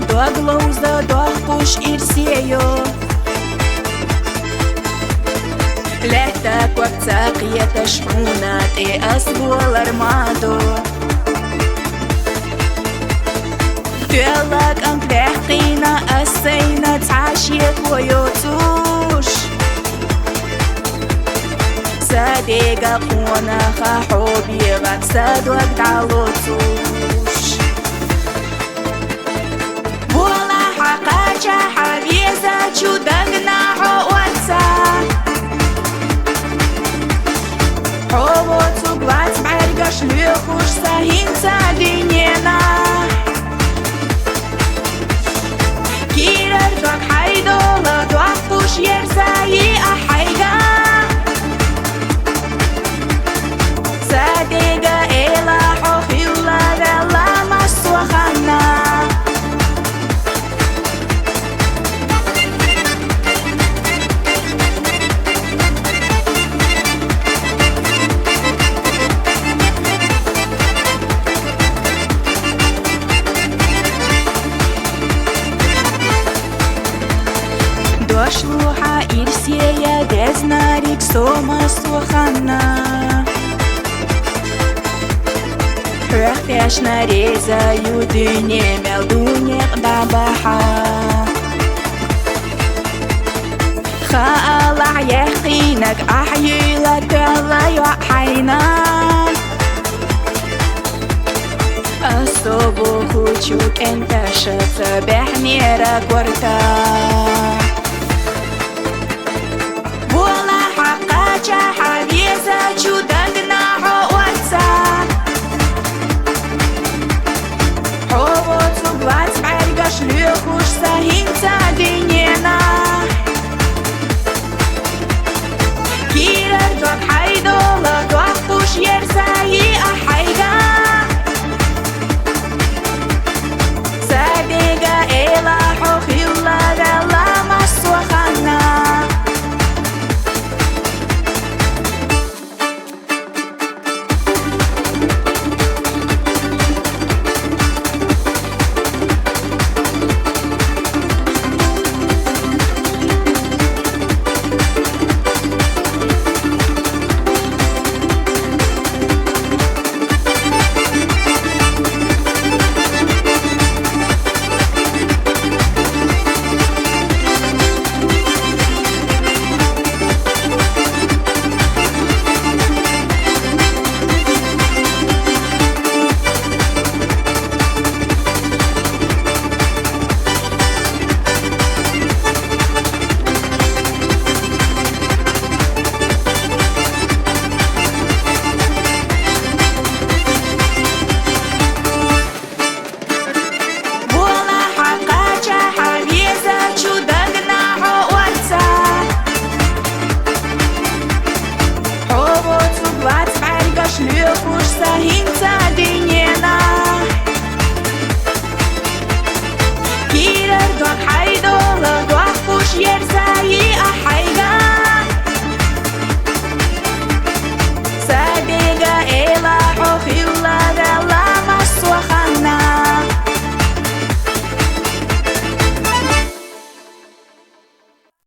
Doglauzda dogqush irsieyo Lehtak waqt saqiyata shxunat asbu alarmado Tuelak anklehqina asayna تعاشيك ويوتوش صديقة قوناخا حبي غاك صدوك تعلوتوش ولا حقاچا حبيزة چودقنا حواتسا حواتو глаз عرقش ليخوش سهينتا دينينا كيررقك حيدولا دوحطوش يرزاي أحيقا صديقة إلا حوخيلا غلا مسوخنا Дошлуха Ирсея Дезнарик Сома Сухана Рахтяш нарезаю дыне Мелдунек дабаха Хаала яхинак Ахйила Тала юахайна Особо хочу кенташаться Бехнера кварта ولا حقاچا حبيزة چودقنا حواتسا حواتو глаз عرقش ليخوش سهينتا دينينا كيررقك حيدولا دوحطوش يرزاي أحيقا صديقة إلا حوخيلا غلا مسوخنا Шлюху